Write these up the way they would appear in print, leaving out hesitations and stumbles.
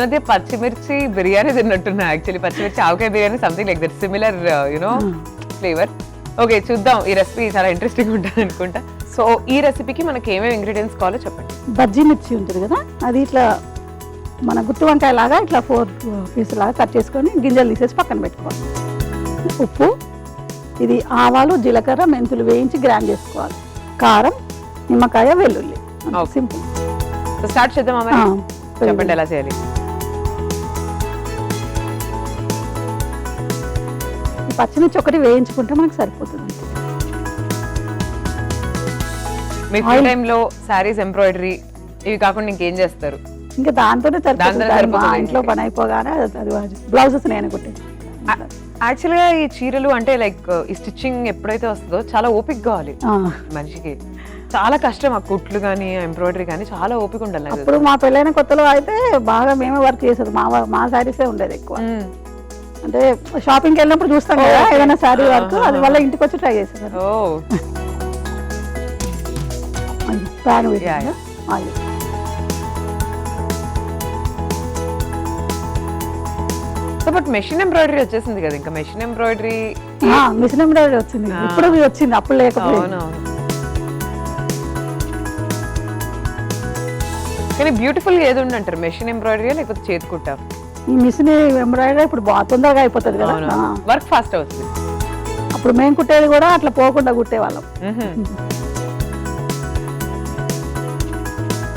మధ్య పచ్చిమిర్చి బిర్యానీ తిన్నట్టున్నా యాక్చువల్లీ. పచ్చిమిర్చి ఆవకాయ biryani something like that, similar you know flavour. Okay, చూద్దాం. ఈ రెసిపీ చాలా ఇంట్రెస్టింగ్ ఉంటుంది అనుకుంటా. సో ఈ రెసిపీకి మనకి ఏమేమి ఇంగ్రీడియంట్స్ కావాలో చెప్పండి. బజ్జీ మిర్చి ఉంటుంది కదా, అది ఇట్లా మన గుత్తి వంకాయ లాగా ఇట్లా 4 పీసులు లాగా కట్ చేసుకొని గింజలు తీసేసి పక్కన పెట్టుకోవాలి. ఉప్పు, ఇది ఆవాలు, జీలకర్ర, మెంతులు వేయించి గ్రైండ్ చేసుకోవాలి. కారం, నిమ్మకాయ, వెల్లుల్లి. సింపుల్. స్టార్ట్ చేద్దామా? చెప్పండి ఎలా చేయాలి. పచ్చిమిర్చి ఒకటి వేయించుకుంటే మనకు సరిపోతుంది. మీ ఫ్రీ టైంలో సారీస్, ఎంబ్రాయిడరీ ఇవి కాకుండా ఇంకేం చేస్తారు? ఇంకా దాంతోనే సరిపోతుంది. మా ఇంట్లో పని అయిపోగానే బ్లౌజెస్ నేను కుట్టేది. యాక్చువల్గా ఈ చీరలు అంటే లైక్ ఈ స్టిచ్చింగ్ ఎప్పుడైతే వస్తుందో చాలా ఓపిక కావాలి మనిషికి. చాలా కష్టం ఆ కుట్లు కానీ ఎంబ్రాయిడరీ కానీ చాలా ఓపిక ఉండాలి. ఇప్పుడు మా పెళ్ళైన కొత్తలో అయితే బాగా మేమే వర్క్ చేసేది. మా శారీసే ఉండేది ఎక్కువ. అంటే షాపింగ్కి వెళ్ళినప్పుడు చూస్తాం కదా ఏదైనా శారీ వర్క్, అది వల్ల ఇంటికి వచ్చి ట్రై చేసేది. Pan oil. But machine embroidery వచ్చేసింది కదా, ఇంకా మెషిన్ ఎంబ్రాయిడరీ వచ్చింది. ఇప్పుడు వచ్చింది, అప్పుడు లేకపోతే. కానీ బ్యూటిఫుల్ ఏది ఉండంటారు, మెషిన్ ఎంబ్రాయిడరీ లేకపోతే చేతి కుట్ట? ఈ మిషన్ ఎంబ్రాయిడరీ ఇప్పుడు బాగా తొందరగా అయిపోతుంది కదా, వర్క్ ఫాస్ట్ అవుతుంది. అప్పుడు మేము కుట్టేది కూడా అట్లా పోకుండా కుట్టేవాళ్ళం.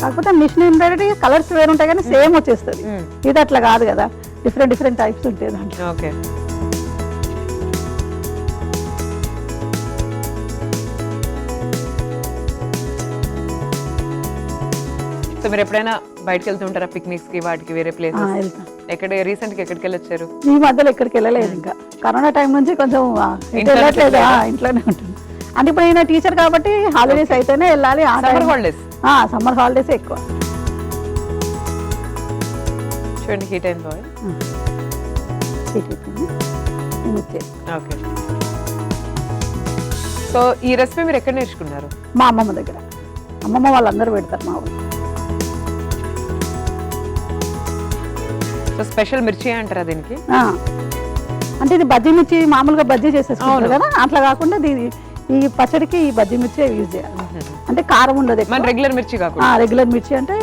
కాకపోతే మిషన్ ఎంబ్రాయిడరీ కలర్స్ వేరుంటాయి కానీ సేమ్ వచ్చేస్తుంది. ఇది అట్లా కాదు కదా, డిఫరెంట్ టైప్స్ ఉంటాయి దాంట్లో. ఓకే, సో మీరు ఎప్పుడైనా బయటకు వెళ్తూ ఉంటారా పిక్నిక్స్ కి వాటికి, వేరే ప్లేసెస్? ఎక్కడ రీసెంట్ గా ఎక్కడికి వెళ్ళొచ్చారు? ఈ మధ్యలో ఎక్కడికి వెళ్ళలేదు. ఇంకా కరోనా టైం నుంచి కొంచెం వెళ్ళట్లేదు, ఇంట్లోనే ఉంటుంది. అంటే ఇప్పుడు నేను టీచర్ కాబట్టి హాలిడేస్ అయితేనే వెళ్ళాలి. సమ్మర్ హాలిడేస్ ఎక్కువ. చూడండి, హీట్ అయింది ఆయిల్. ఓకే, సో ఈ రెసిపీ మీరు ఎక్కడ నేర్చుకున్నారు? మా అమ్మమ్మ దగ్గర. అమ్మమ్మ వాళ్ళందరూ పెడతారు మా ఊరు. సో స్పెషల్ మిర్చి అంటారా దీనికి? అంటే ఇది బజ్జీ మిర్చి, మామూలుగా బజ్జీ చేసేసుకుంటారు కదా, అట్లా కాకుండా ఈ పచ్చడికి ఈ బజ్జీ మిర్చి యూజ్ చేయాలి. అంటే కారం ఉండదు. రెగ్యులర్ మిర్చి కాకుండా రెగ్యులర్ మిర్చి అంటే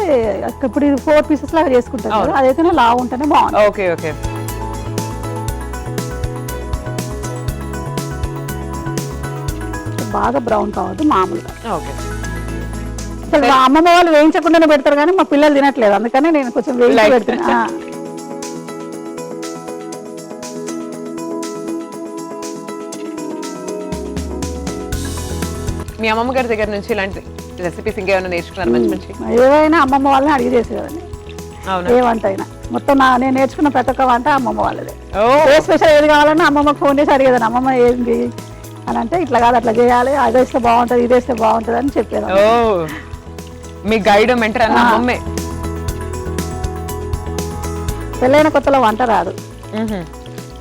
ఇప్పుడు ఇది 4 పీసెస్ లాగా చేసుకుంటారు కదా, అదైతేనే లావు ఉంటేనే బాగుంటుంది. Okay okay. బాగా బ్రౌన్ కావద్దు, మామూలుగా. ఓకే, మా అమ్మమ్మ వాళ్ళు వేయించకుండానే పెడతారు కానీ మా పిల్లలు తినట్లేదు, అందుకని నేను కొంచెం వేయించి పెడుతున్నా. మీ అమ్మమ్మ గారి దగ్గర నుంచి ఇలాంటి రెసిపీస్ ఇంకేమైనా నేర్చుకున్నారు? మంచి మంచి ఏవైనా అమ్మమ్మ వాళ్ళని అడిగి చేసేదాన్ని. ఏ వంట అయినా మొత్తం నేను నేర్చుకున్న ప్రతి ఒక్క వంట అమ్మమ్మ వాళ్ళదే. ఏ స్పెషల్ ఏది కావాలన్నా అమ్మమ్మకి ఫోన్ చేసి అడిగేదాన్ని, అమ్మమ్మ ఏంటి అని అంటే ఇట్లా కాదు అట్లా చేయాలి, అది వేస్తే బాగుంటుంది, ఇది వేస్తే బాగుంటుంది అని చెప్పేదాన్ని. మీ గైడ్ మెంటర్ అన్న అమ్మమ్మే. పెళ్ళైన కొత్తలో వంట రాదు.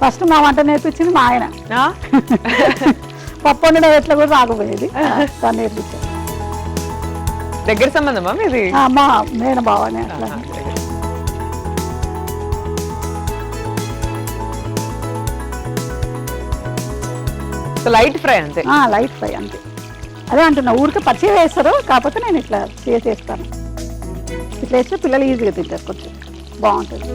ఫస్ట్ మా వంట నేర్పించింది మా ఆయన. పప్పు వండిన ఎట్లా కూడా రాకపోయేది, తను నేర్పించాను. దగ్గర సంబంధమా మీది? మా నేను బాగానే అట్లా. లైట్ ఫ్రై అంతే? లైట్ ఫ్రై అంతే. అదే అంటున్నా, ఊరికే పచ్చి వేస్తారు, కాకపోతే నేను ఇట్లా చేసేస్తాను. ఇట్లా వేస్తే పిల్లలు ఈజీగా తింటారు, కొంచెం బాగుంటుంది.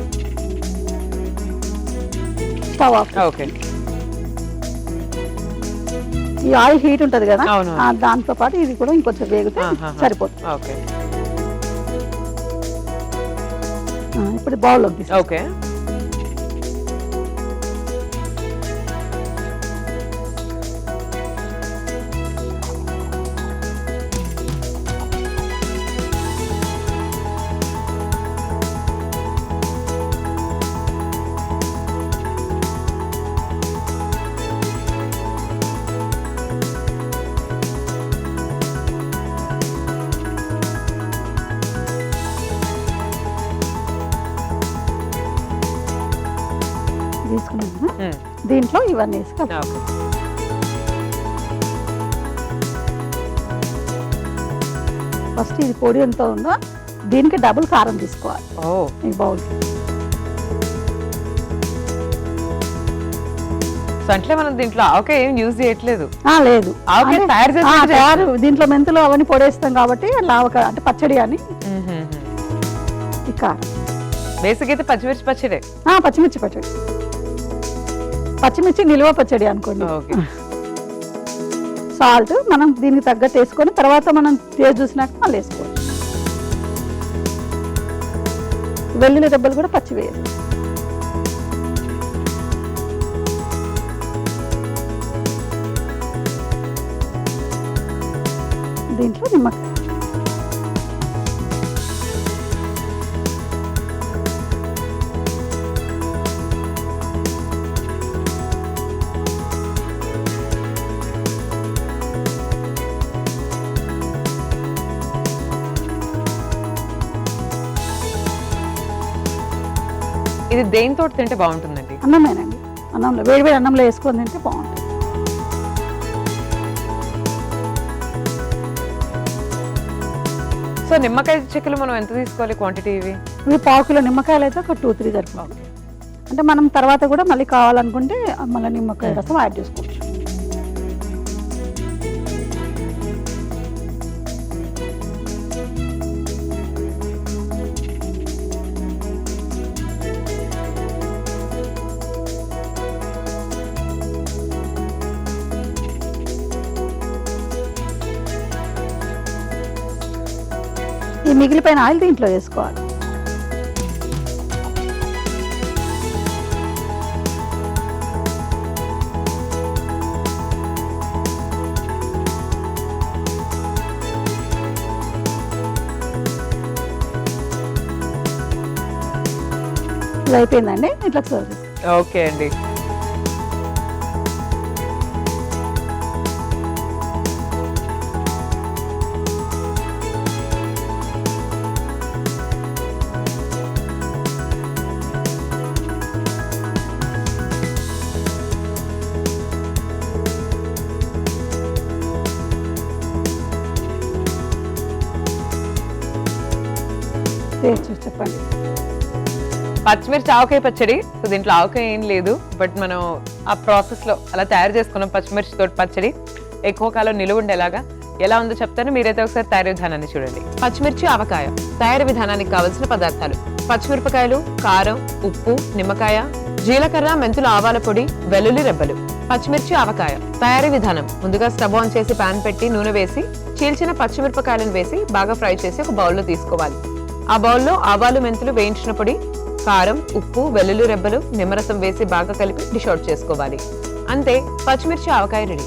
Stove off. ఓకే, ఈ ఆయిల్ హీట్ ఉంటుంది కదా, దాంతో పాటు ఇది కూడా ఇంకొంచెం వేగితే సరిపోతుంది. ఓకే, ఇప్పుడు బౌల్లోకి తీసి. ఓకే, తీసుకున్నాను. దీంట్లో ఇవన్నీ వేసి ఫస్ట్ ఇది పొడి ఎంత ఉందో దీనికి డబుల్ కారం తీసుకోవాలి ఈ బౌల్. సో అంటే మనం దీంట్లో ఆవకాయ ఏం యూజ్ చేయట్లేదు. లేదు, ఆవకాయ అంటే, తయారు చేసి తయారు దీంట్లో మెంతులు అవన్నీ పొడేస్తాం కాబట్టి లావకాయ అంటే పచ్చడి అని ఇక బేసిక్ అయితే పచ్చిమిర్చి పచ్చడే. పచ్చిమిర్చి పచ్చడి, పచ్చిమిర్చి నిల్వ పచ్చడి అనుకోండి. ఓకే. సాల్ట్ మనం దీనికి తగ్గట్టు వేసుకొని తర్వాత మనం టేస్ట్ చూసినాక మళ్ళీ వేసుకోవాలి. వెల్లుల్లి రెబ్బలు కూడా పచ్చి వేయాలి. దీంట్లో నిమ్మకాయ, ఇది దేనితో తింటే బాగుంటుందండి? అన్నమేనండి, అన్నంలో వేడి వేడి అన్నంలో వేసుకొని తింటే బాగుంటుంది. సో నిమ్మకాయ చెక్కలు మనం ఎంత తీసుకోవాలి క్వాంటిటీ? ఇవి పావు కిలో నిమ్మకాయలు అయితే ఒక 2-3 సరిపోతుంది. అంటే మనం తర్వాత కూడా మళ్ళీ కావాలనుకుంటే మళ్ళీ నిమ్మకాయ రసం యాడ్ చేసుకోవచ్చు. ఈ మిగిలిపోయిన ఆయిల్ దీంట్లో వేసుకోవాలి. ఇది అయిపోయిందండి, ఇట్లా సర్వ్ చేసుకోవాలి. ఓకే అండి. టేస్ట్ చూసి చెప్పండి. పచ్చిమిర్చి ఆవకాయ పచ్చడి. సో దీంట్లో ఆవకాయ ఏం లేదు, బట్ మనం ఆ ప్రాసెస్ లో అలా తయారు చేసుకున్నాం పచ్చిమిర్చి తోటి పచ్చడి. ఎక్కువ కాలం నిలువ ఉండేలాగా ఎలా ఉందో చెప్తాను, మీరైతే ఒకసారి తయారీ విధానాన్ని చూడండి. పచ్చిమిర్చి ఆవకాయ తయారీ విధానానికి కావలసిన పదార్థాలు: పచ్చిమిరపకాయలు, కారం, ఉప్పు, నిమ్మకాయ, జీలకర్ర, మెంతులు, ఆవాల పొడి, వెల్లుల్లి రెబ్బలు. పచ్చిమిర్చి ఆవకాయ తయారీ విధానం: ముందుగా స్టవ్ ఆన్ చేసి పాన్ పెట్టి నూనె వేసి చీల్చిన పచ్చిమిరపకాయలను వేసి బాగా ఫ్రై చేసి ఒక బౌల్లో తీసుకోవాలి. ఆ బౌల్లో ఆవాలు, మెంతులు, వేయించిన పొడి, కారం, ఉప్పు, వెల్లుల్లి రెబ్బలు, నిమ్మరసం వేసి బాగా కలిపి డిష్ అవుట్ చేసుకోవాలి. అంతే, పచ్చిమిర్చి ఆవకాయ రెడీ.